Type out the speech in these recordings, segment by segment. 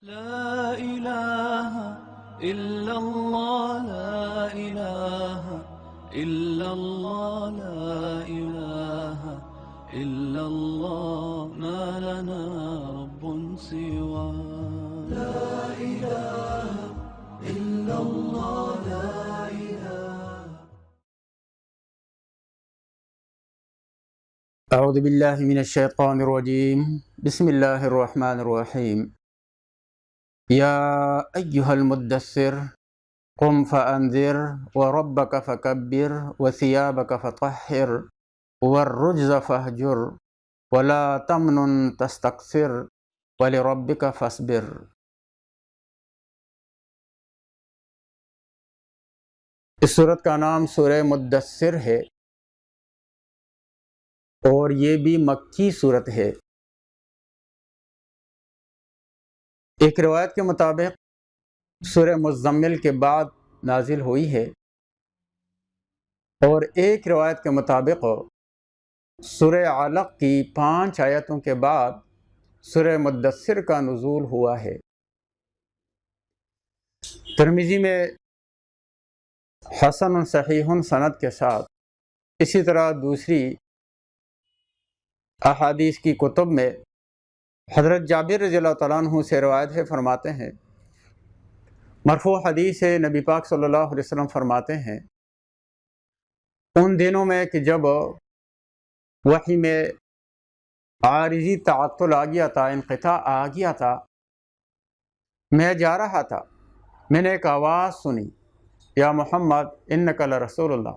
لا إله إلا الله لا إله إلا الله لا إله إلا الله ما لنا رب سوى لا إله إلا الله لا إله. أعوذ بالله من الشيطان الرجيم. بسم الله الرحمن الرحيم. يا أيها المدثر قم فأنذر وربك فكبر وثيابك فطهر والرجز فاهجر ولا تمنن تستكثر ولربك فاصبر. اس صورت کا نام سورہ مدثر ہے اور یہ بھی مکی صورت ہے. ایک روایت کے مطابق سورہ مزمل کے بعد نازل ہوئی ہے اور ایک روایت کے مطابق سورہ علق کی 5 آیتوں کے بعد سورہ مدثر کا نزول ہوا ہے. ترمذی میں حسن صحیح سند کے ساتھ، اسی طرح دوسری احادیث کی کتب میں حضرت جابر رضی اللہ تعالیٰ عنہ سے روایت ہے، فرماتے ہیں، مرفوع حدیث ہے، نبی پاک صلی اللہ علیہ وسلم فرماتے ہیں، ان دنوں میں کہ جب وحی میں عارضی تعطل آ گیا تھا، انقطاع آ گیا تھا، میں جا رہا تھا، میں نے ایک آواز سنی، یا محمد انک لرسول اللہ.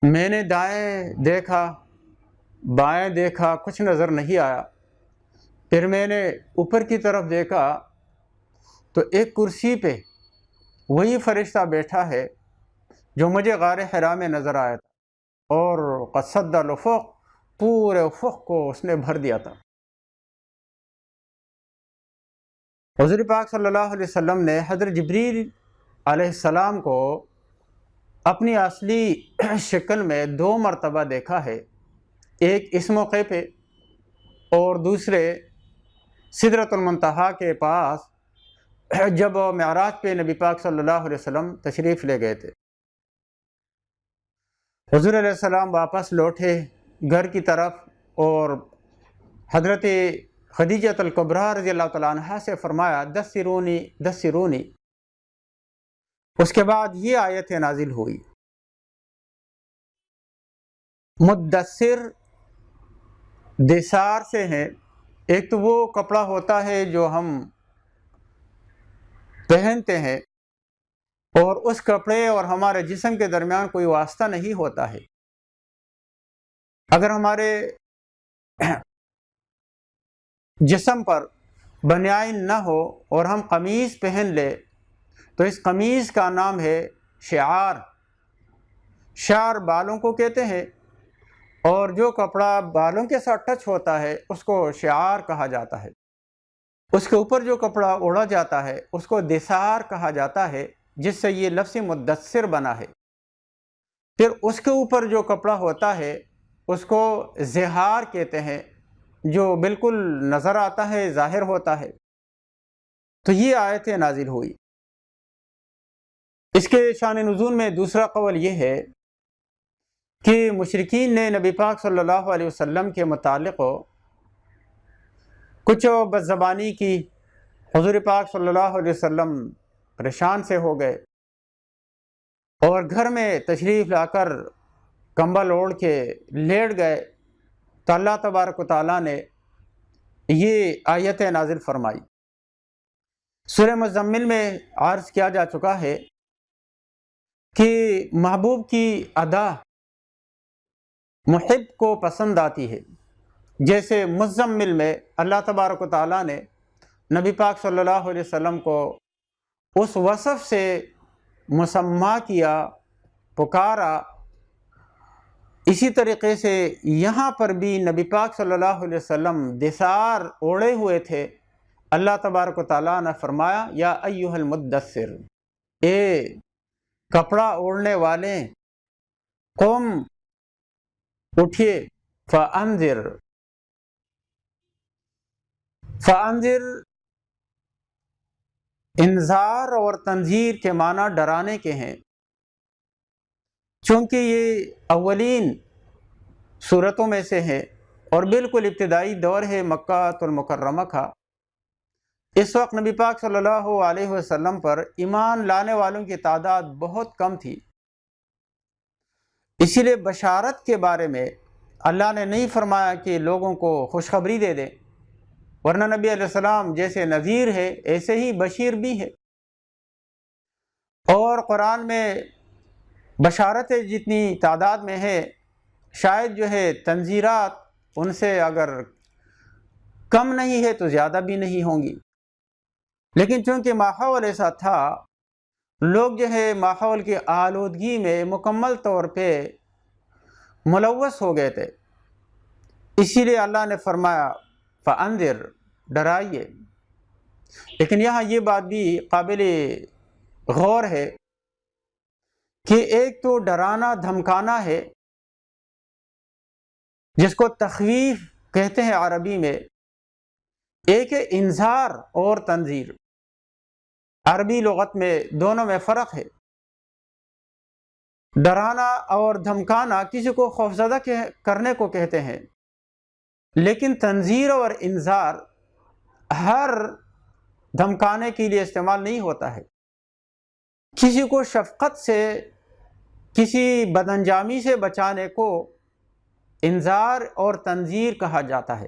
میں نے دائیں دیکھا، بائیں دیکھا، کچھ نظر نہیں آیا. پھر میں نے اوپر کی طرف دیکھا تو ایک کرسی پہ وہی فرشتہ بیٹھا ہے جو مجھے غار حرا میں نظر آیا تھا، اور قد سد الافق، پورے افق کو اس نے بھر دیا تھا. حضور پاک صلی اللہ علیہ وسلم نے حضرت جبریل علیہ السلام کو اپنی اصلی شکل میں 2 مرتبہ دیکھا ہے، ایک اس موقع پہ اور دوسرے سدرۃ المنتہا کے پاس جب معراج پہ نبی پاک صلی اللہ علیہ وسلم تشریف لے گئے تھے. حضور علیہ السلام واپس لوٹے گھر کی طرف اور حضرت خدیجہ الکبریٰ رضی اللہ تعالیٰ عنہا سے فرمایا، دثرونی دثرونی. اس کے بعد یہ آیت نازل ہوئی. مدثر دثار سے ہیں، ایک تو وہ کپڑا ہوتا ہے جو ہم پہنتے ہیں اور اس کپڑے اور ہمارے جسم کے درمیان کوئی واسطہ نہیں ہوتا ہے. اگر ہمارے جسم پر بنیان نہ ہو اور ہم قمیض پہن لے تو اس قمیض کا نام ہے شعار. شعر بالوں کو کہتے ہیں، اور جو کپڑا بالوں کے ساتھ ٹچ ہوتا ہے اس کو شعار کہا جاتا ہے. اس کے اوپر جو کپڑا اوڑھا جاتا ہے اس کو دثار کہا جاتا ہے، جس سے یہ لفظ مدثر بنا ہے. پھر اس کے اوپر جو کپڑا ہوتا ہے اس کو زہار کہتے ہیں، جو بالکل نظر آتا ہے، ظاہر ہوتا ہے. تو یہ آیت نازل ہوئی. اس کے شان نزول میں دوسرا قول یہ ہے کہ مشرکین نے نبی پاک صلی اللہ علیہ وسلم کے متعلق کچھ بد زبانی کی. حضور پاک صلی اللہ علیہ وسلم پریشان سے ہو گئے اور گھر میں تشریف لا کر کمبل اوڑھ کے لیٹ گئے. تو اللہ تبارک و تعالیٰ نے یہ آیت نازل فرمائی. سورہ مزمل میں عرض کیا جا چکا ہے کہ محبوب کی ادا محب کو پسند آتی ہے. جیسے مزمل میں اللہ تبارک و تعالیٰ نے نبی پاک صلی اللہ علیہ وسلم کو اس وصف سے مسمى کیا، پکارا، اسی طریقے سے یہاں پر بھی نبی پاک صلی اللہ علیہ وسلم دثار اوڑھے ہوئے تھے. اللہ تبارک و تعالیٰ نے فرمایا، یا ایھا المدثر، اے کپڑا اوڑھنے والے، قم، اٹھیے، فانذر. فانذر انذار اور تنذیر کے معنی ڈرانے کے ہیں، چونکہ یہ اولین صورتوں میں سے ہے اور بالکل ابتدائی دور ہے مکہ المکرمہ کا۔ اس وقت نبی پاک صلی اللہ علیہ وسلم پر ایمان لانے والوں کی تعداد بہت کم تھی، اسی لیے بشارت کے بارے میں اللہ نے نہیں فرمایا کہ لوگوں کو خوشخبری دے دیں، ورنہ نبی علیہ السلام جیسے نذیر ہے ایسے ہی بشیر بھی ہے۔ اور قرآن میں بشارت جتنی تعداد میں ہے، شاید جو ہے تنذیرات ان سے اگر کم نہیں ہے تو زیادہ بھی نہیں ہوں گی، لیکن چونکہ ماحول ایسا تھا، لوگ جو ہے ماحول کی آلودگی میں مکمل طور پہ ملوث ہو گئے تھے، اسی لیے اللہ نے فرمایا فَأَنذِرْ، ڈرائیے۔ لیکن یہاں یہ بات بھی قابل غور ہے کہ ایک تو ڈرانا دھمکانا ہے جس کو تخویف کہتے ہیں عربی میں، ایک ہے انذار اور تنذیر۔ عربی لغت میں دونوں میں فرق ہے۔ ڈرانا اور دھمکانا کسی کو خوفزدہ کرنے کو کہتے ہیں، لیکن تنذیر اور انذار ہر دھمکانے کے لیے استعمال نہیں ہوتا ہے۔ کسی کو شفقت سے، کسی بد انجامی سے بچانے کو انذار اور تنذیر کہا جاتا ہے۔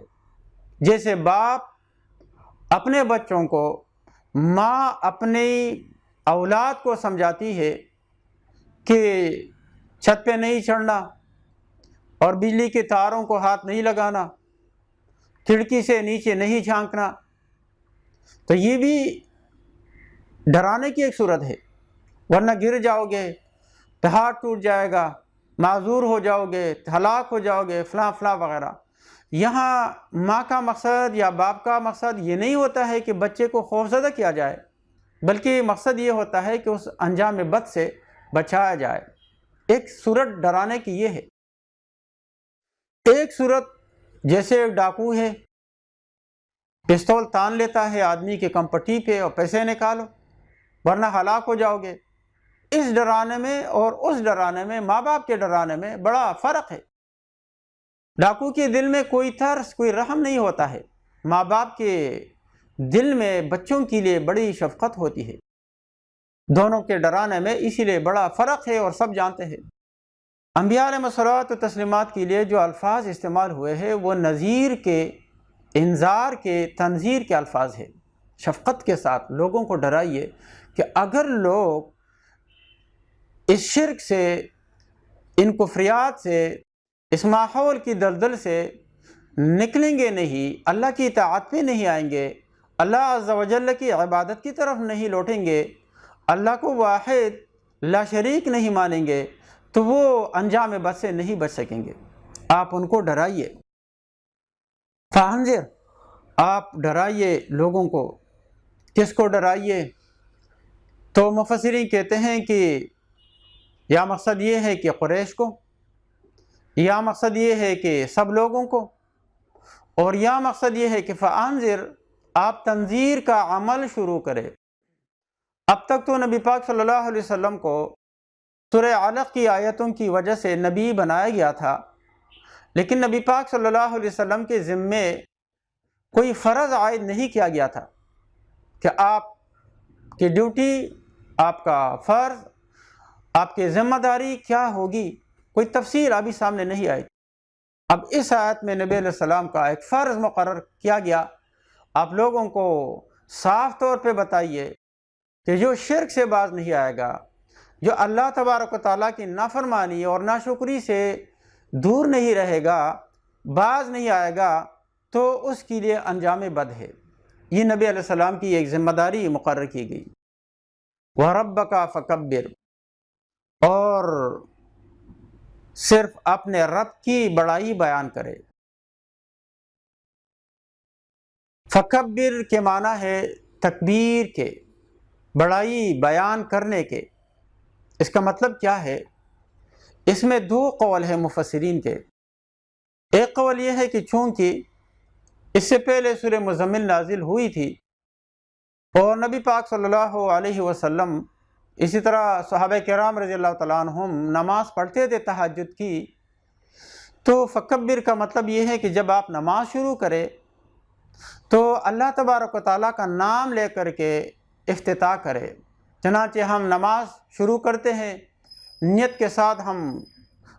جیسے باپ اپنے بچوں کو، ماں اپنی اولاد کو سمجھاتی ہے کہ چھت پہ نہیں چڑھنا اور بجلی کے تاروں کو ہاتھ نہیں لگانا، کھڑکی سے نیچے نہیں جھانکنا، تو یہ بھی ڈرانے کی ایک صورت ہے، ورنہ گر جاؤ گے تو ہاتھ ٹوٹ جائے گا، معذور ہو جاؤ گے، ہلاک ہو جاؤ گے، فلاں فلاں وغیرہ۔ یہاں ماں کا مقصد یا باپ کا مقصد یہ نہیں ہوتا ہے کہ بچے کو خوفزدہ کیا جائے، بلکہ مقصد یہ ہوتا ہے کہ اس انجام بد سے بچایا جائے۔ ایک صورت ڈرانے کی یہ ہے۔ ایک صورت جیسے ایک ڈاکو ہے، پستول تان لیتا ہے آدمی کے کمپٹی پہ اور پیسے نکالو ورنہ ہلاک ہو جاؤ گے۔ اس ڈرانے میں اور اس ڈرانے میں، ماں باپ کے ڈرانے میں بڑا فرق ہے۔ ڈاکو کے دل میں کوئی ترس، کوئی رحم نہیں ہوتا ہے، ماں باپ کے دل میں بچوں کے لیے بڑی شفقت ہوتی ہے۔ دونوں کے ڈرانے میں اسی لیے بڑا فرق ہے اور سب جانتے ہیں۔ انبیاء علیہ الصلوۃ و تسلیمات کے لیے جو الفاظ استعمال ہوئے ہیں وہ نذیر کے، انذار کے، تنذیر کے الفاظ ہیں۔ شفقت کے ساتھ لوگوں کو ڈرائیے کہ اگر لوگ اس شرک سے، ان کفریات سے، اس ماحول کی دلدل سے نکلیں گے نہیں، اللہ کی اطاعت پہ نہیں آئیں گے، اللہ عز و جل کی عبادت کی طرف نہیں لوٹیں گے، اللہ کو واحد لا شریک نہیں مانیں گے، تو وہ انجام بد سے نہیں بچ سکیں گے۔ آپ ان کو ڈرائیے۔ فانذر، آپ ڈرائیے لوگوں کو۔ کس کو ڈرائیے؟ تو مفسرین کہتے ہیں کہ یا مقصد یہ ہے کہ قریش کو، یا مقصد یہ ہے کہ سب لوگوں کو، اور یا مقصد یہ ہے کہ فانذر، آپ تنذیر کا عمل شروع کرے۔ اب تک تو نبی پاک صلی اللہ علیہ وسلم کو سورہ علق کی آیتوں کی وجہ سے نبی بنایا گیا تھا، لیکن نبی پاک صلی اللہ علیہ وسلم کے ذمے کوئی فرض عائد نہیں کیا گیا تھا کہ آپ کی ڈیوٹی، آپ کا فرض، آپ کی ذمہ داری کیا ہوگی، کوئی تفصیل ابھی سامنے نہیں آئی۔ اب اس آیت میں نبی علیہ السلام کا ایک فرض مقرر کیا گیا، آپ لوگوں کو صاف طور پہ بتائیے کہ جو شرک سے باز نہیں آئے گا، جو اللہ تبارک و تعالیٰ کی نافرمانی اور ناشکری سے دور نہیں رہے گا، باز نہیں آئے گا، تو اس کے لیے انجام بد ہے۔ یہ نبی علیہ السلام کی ایک ذمہ داری مقرر کی گئی۔ وَرَبَّكَ فَكَبِّرْ، اور صرف اپنے رب کی بڑائی بیان کرے۔ فکبر کے معنی ہے تکبیر کے، بڑائی بیان کرنے کے۔ اس کا مطلب کیا ہے؟ اس میں دو قول ہیں مفسرین کے۔ ایک قول یہ ہے کہ چونکہ اس سے پہلے سورہ مزمل نازل ہوئی تھی اور نبی پاک صلی اللہ علیہ وسلم اسی طرح صحابہ کرام رضی اللہ تعالیٰ عنہم نماز پڑھتے تھے تہجد کی. تو فکبر کا مطلب یہ ہے کہ جب آپ نماز شروع کریں تو اللہ تبارک و تعالیٰ کا نام لے کر کے افتتاح کرے. چنانچہ ہم نماز شروع کرتے ہیں، نیت کے ساتھ ہم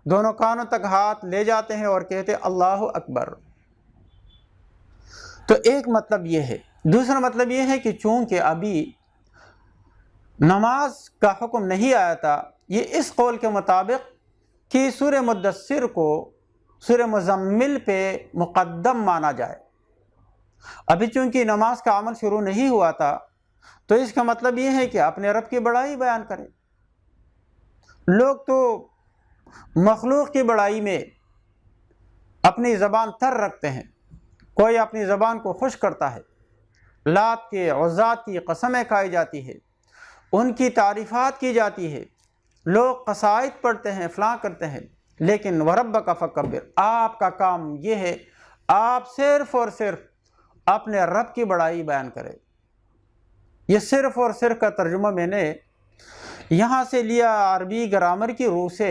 دونوں کانوں تک ہاتھ لے جاتے ہیں اور کہتے ہیں اللہ اکبر. تو ایک مطلب یہ ہے. دوسرا مطلب یہ ہے کہ چونکہ ابھی نماز کا حکم نہیں آیا تھا، یہ اس قول کے مطابق کہ سورہ مدثر کو سورہ مزمل پہ مقدم مانا جائے. ابھی چونکہ نماز کا عمل شروع نہیں ہوا تھا تو اس کا مطلب یہ ہے کہ اپنے رب کی بڑائی بیان کریں. لوگ تو مخلوق کی بڑائی میں اپنی زبان تر رکھتے ہیں. کوئی اپنی زبان کو خوش کرتا ہے، لات کے عزات کی قسمیں کھائی جاتی ہے، ان کی تعریفات کی جاتی ہے، لوگ قصائد پڑھتے ہیں، فلاں کرتے ہیں. لیکن وَرَبَّكَ فَكَبِّرْ، آپ کا کام یہ ہے آپ صرف اور صرف اپنے رب کی بڑائی بیان کرے. یہ صرف اور صرف کا ترجمہ میں نے یہاں سے لیا عربی گرامر کی روح سے.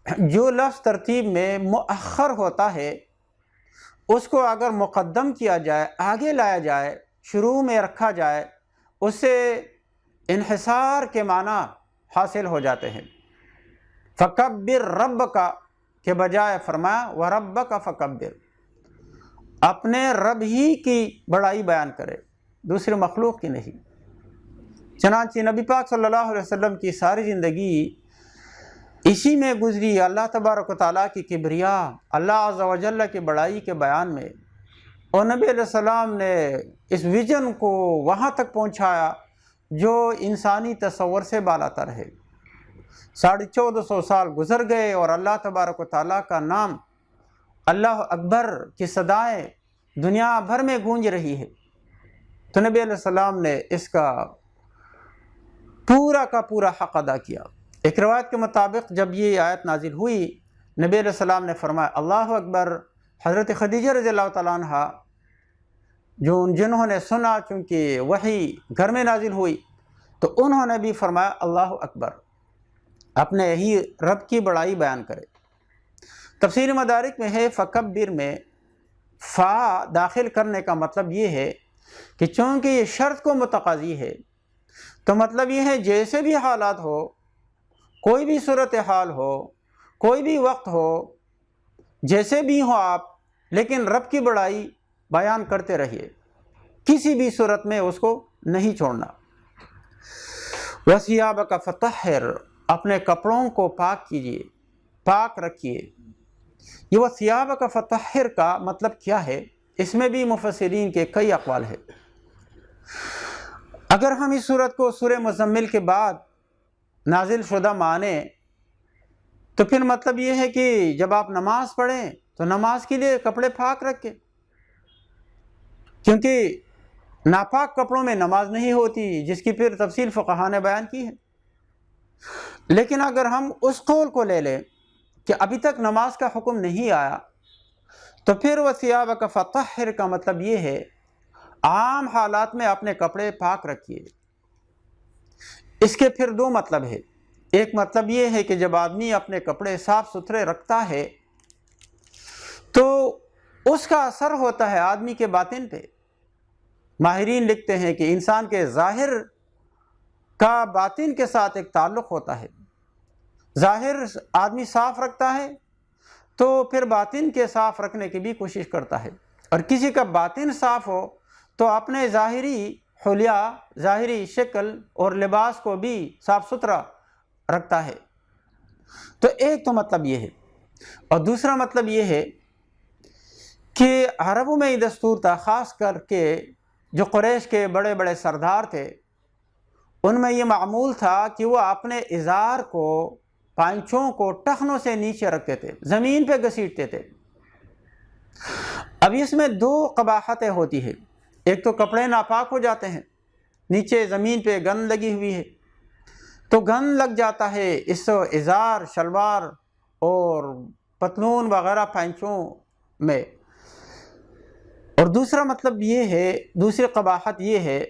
جو لفظ ترتیب میں مؤخر ہوتا ہے اس کو اگر مقدم کیا جائے، آگے لایا جائے، شروع میں رکھا جائے، اس سے انحصار کے معنی حاصل ہو جاتے ہیں. فکبر رب کا کے بجائے فرمایا وَرَبَّكَ فَكَبِّرْ، اپنے رب ہی کی بڑائی بیان کرے، دوسرے مخلوق کی نہیں. چنانچہ نبی پاک صلی اللہ علیہ وسلم کی ساری زندگی اسی میں گزری، اللہ تبارک و تعالیٰ کی کبریا، اللہ عز و جل کی بڑائی کے بیان میں. اور نبی علیہ السلام نے اس ویژن کو وہاں تک پہنچایا جو انسانی تصور سے بالاتر ہے. 1450 سال گزر گئے اور اللہ تبارک و تعالیٰ کا نام اللہ اکبر کی صدائیں دنیا بھر میں گونج رہی ہے. تو نبی علیہ السلام نے اس کا پورا حق ادا کیا. ایک روایت کے مطابق جب یہ آیت نازل ہوئی، نبی علیہ السلام نے فرمایا اللہ اکبر. حضرت خدیجہ رضی اللہ تعالیٰ عنہ جنہوں نے سنا، چونکہ وحی گھر میں نازل ہوئی، تو انہوں نے بھی فرمایا اللہ اکبر، اپنے ہی رب کی بڑائی بیان کرے. تفسیر مدارک میں ہے فکبر میں فا داخل کرنے کا مطلب یہ ہے کہ چونکہ یہ شرط کو متقاضی ہے تو مطلب یہ ہے جیسے بھی حالات ہو، کوئی بھی صورتحال ہو، کوئی بھی وقت ہو، جیسے بھی ہو آپ، لیکن رب کی بڑائی بیان کرتے رہیے، کسی بھی صورت میں اس کو نہیں چھوڑنا. وَثِيَابَكَ فَطَهِّرْ، اپنے کپڑوں کو پاک کیجیے، پاک رکھیے. یہ وَثِيَابَكَ فَطَهِّرْ کا مطلب کیا ہے؟ اس میں بھی مفسرین کے کئی اقوال ہیں. اگر ہم اس صورت کو سورہ مزمل کے بعد نازل شدہ مانیں تو پھر مطلب یہ ہے کہ جب آپ نماز پڑھیں تو نماز کے لیے کپڑے پاک رکھیں، کیونکہ ناپاک کپڑوں میں نماز نہیں ہوتی، جس کی پھر تفصیل فقہاء نے بیان کی ہے. لیکن اگر ہم اس قول کو لے لیں کہ ابھی تک نماز کا حکم نہیں آیا تو پھر وَثِيَابَكَ فَطَهِّرْ کا مطلب یہ ہے عام حالات میں اپنے کپڑے پاک رکھیے. اس کے پھر دو مطلب ہے. ایک مطلب یہ ہے کہ جب آدمی اپنے کپڑے صاف ستھرے رکھتا ہے تو اس کا اثر ہوتا ہے آدمی کے باطن پہ. ماہرین لکھتے ہیں کہ انسان کے ظاہر کا باطن کے ساتھ ایک تعلق ہوتا ہے. ظاہر آدمی صاف رکھتا ہے تو پھر باطن کے صاف رکھنے کی بھی کوشش کرتا ہے، اور کسی کا باطن صاف ہو تو اپنے ظاہری حلیہ، ظاہری شکل اور لباس کو بھی صاف ستھرا رکھتا ہے. تو ایک تو مطلب یہ ہے، اور دوسرا مطلب یہ ہے کہ عربوں میں یہ دستور تھا، خاص کر کے جو قریش کے بڑے بڑے سردار تھے ان میں یہ معمول تھا کہ وہ اپنے ازار کو، پائنچوں کو ٹخنوں سے نیچے رکھتے تھے، زمین پہ گھسیٹتے تھے. اب اس میں دو قباحتیں ہوتی ہیں. ایک تو کپڑے ناپاک ہو جاتے ہیں، نیچے زمین پہ گند لگی ہوئی ہے تو گند لگ جاتا ہے اس ازار، شلوار اور پتلون وغیرہ پائنچوں میں. اور دوسرا مطلب یہ ہے، دوسری قباحت یہ ہے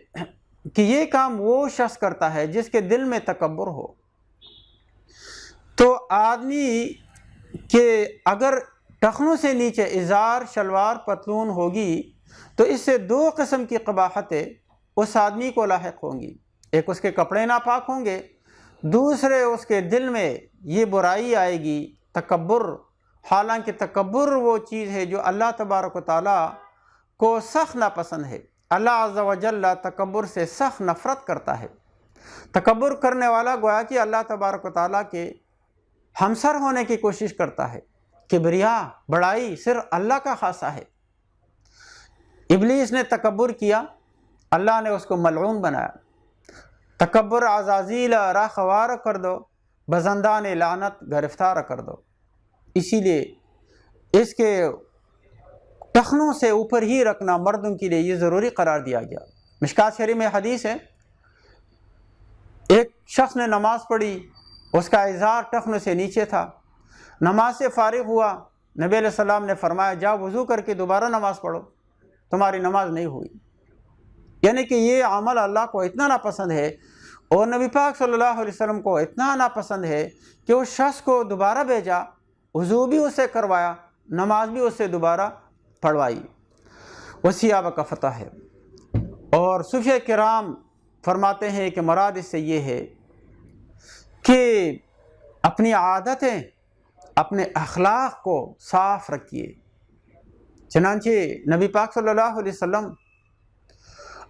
کہ یہ کام وہ شخص کرتا ہے جس کے دل میں تکبر ہو۔ تو آدمی کہ اگر ٹخنوں سے نیچے ازار شلوار پتلون ہوگی تو اس سے دو قسم کی قباحتیں اس آدمی کو لاحق ہوں گی، ایک اس کے کپڑے ناپاک ہوں گے، دوسرے اس کے دل میں یہ برائی آئے گی، تکبر۔ حالانکہ تکبر وہ چیز ہے جو اللہ تبارک و تعالیٰ کو سخت ناپسند ہے۔ اللہ عز و جل تکبر سے سخت نفرت کرتا ہے۔ تکبر کرنے والا گویا کہ اللہ تبارک و تعالیٰ کے ہمسر ہونے کی کوشش کرتا ہے۔ کبریا، بڑائی صرف اللہ کا خاصہ ہے۔ ابلیس نے تکبر کیا، اللہ نے اس کو ملعون بنایا۔ تکبر عزازیل راخوار کر دو، بزندان لعنت گرفتار کر دو۔ اسی لیے اس کے ٹخنوں سے اوپر ہی رکھنا مردوں کے لیے یہ ضروری قرار دیا گیا۔ مشکات شریف میں حدیث ہے، ایک شخص نے نماز پڑھی، اس کا ازار ٹخنوں سے نیچے تھا، نماز سے فارغ ہوا، نبی علیہ السلام نے فرمایا جاؤ وضو کر کے دوبارہ نماز پڑھو، تمہاری نماز نہیں ہوئی۔ یعنی کہ یہ عمل اللہ کو اتنا ناپسند ہے اور نبی پاک صلی اللہ علیہ وسلم کو اتنا ناپسند ہے کہ اس شخص کو دوبارہ بھیجا، وضو بھی اس سے کروایا، نماز بھی اس سے دوبارہ پڑھوائی۔ وہ صحابہ کا فتح ہے۔ اور صوفیہ کرام فرماتے ہیں کہ مراد اس سے یہ ہے کہ اپنی عادتیں، اپنے اخلاق کو صاف رکھیے۔ چنانچہ نبی پاک صلی اللہ علیہ وسلم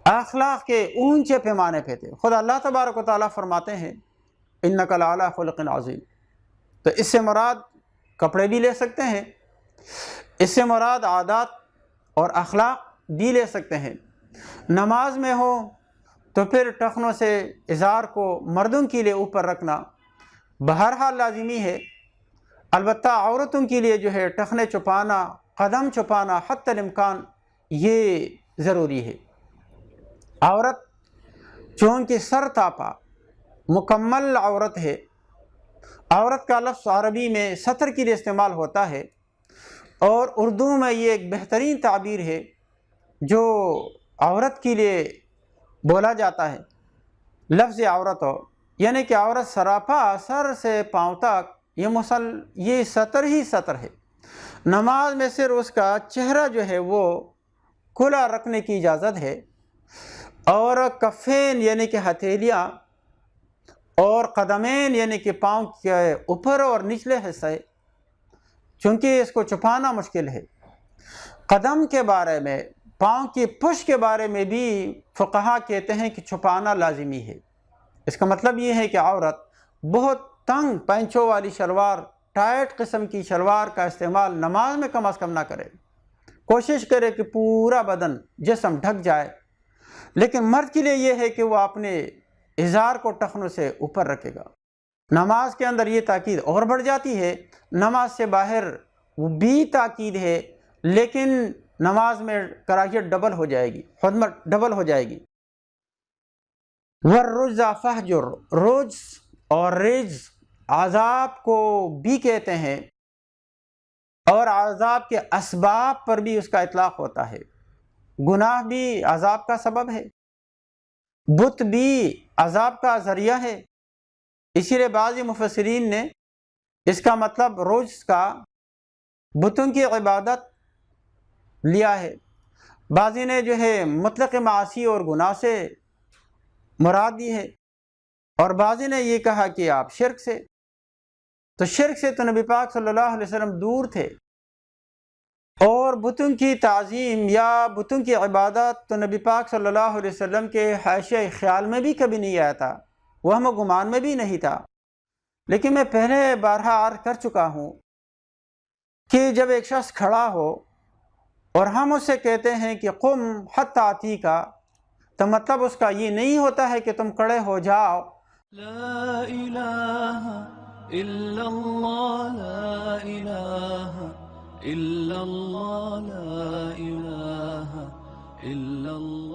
اخلاق کے اونچے پیمانے پہ تھے۔ خود اللہ تبارک و تعالیٰ فرماتے ہیں انک لعلی خلق عظیم۔ تو اس سے مراد کپڑے بھی لے سکتے ہیں، اس سے مراد عادات اور اخلاق بھی لے سکتے ہیں۔ نماز میں ہو تو پھر ٹخنوں سے ازار کو مردوں کے لیے اوپر رکھنا بہرحال لازمی ہے۔ البتہ عورتوں کے لیے جو ہے ٹخنے چھپانا، قدم چھپانا حتی الامکان یہ ضروری ہے۔ عورت چونکہ سر تاپا مکمل عورت ہے، عورت کا لفظ عربی میں ستر کے لیے استعمال ہوتا ہے، اور اردو میں یہ ایک بہترین تعبیر ہے جو عورت کے لیے بولا جاتا ہے۔ لفظ عورت ہو یعنی کہ عورت سراپا سر سے پاؤں تک یہ ستر ہی ستر ہے۔ نماز میں صرف اس کا چہرہ جو ہے وہ کھلا رکھنے کی اجازت ہے، اور کفین یعنی کہ ہتھیلیاں اور قدمین یعنی کہ پاؤں کے اوپر اور نچلے حصے، چونکہ اس کو چھپانا مشکل ہے۔ قدم کے بارے میں، پاؤں کی پشت کے بارے میں بھی فقہا کہتے ہیں کہ چھپانا لازمی ہے۔ اس کا مطلب یہ ہے کہ عورت بہت تنگ پینچوں والی شلوار، ٹائٹ قسم کی شلوار کا استعمال نماز میں کم از کم نہ کرے، کوشش کرے کہ پورا بدن، جسم ڈھک جائے۔ لیکن مرد کے لیے یہ ہے کہ وہ اپنے ازار کو ٹخنوں سے اوپر رکھے گا۔ نماز کے اندر یہ تاکید اور بڑھ جاتی ہے، نماز سے باہر وہ بھی تاکید ہے، لیکن نماز میں کراہیت ڈبل ہو جائے گی، حرمت ڈبل ہو جائے گی۔ والرجز فہجر، رجز اور رجز عذاب کو بھی کہتے ہیں، اور عذاب کے اسباب پر بھی اس کا اطلاق ہوتا ہے۔ گناہ بھی عذاب کا سبب ہے، بت بھی عذاب کا ذریعہ ہے۔ اسی لیے بعض مفسرین نے اس کا مطلب رجز کا بتوں کی عبادت لیا ہے، بعضی نے جو ہے مطلق معاصی اور گناہ سے مراد دی ہے، اور بعضی نے یہ کہا کہ آپ شرک سے۔ تو شرک سے تو نبی پاک صلی اللہ علیہ وسلم دور تھے، اور بتوں کی تعظیم یا بتوں کی عبادت تو نبی پاک صلی اللہ علیہ وسلم کے حاشیہ خیال میں بھی کبھی نہیں آیا تھا، وہم و گمان میں بھی نہیں تھا۔ لیکن میں پہلے بارہا عرض کر چکا ہوں کہ جب ایک شخص کھڑا ہو اور ہم اس سے کہتے ہیں کہ قم حتی آتیک، تو مطلب اس کا یہ نہیں ہوتا ہے کہ تم کھڑے ہو جاؤ۔ لا الہ الا اللہ، لا الہ الا اللہ، لا الہ الا اللہ۔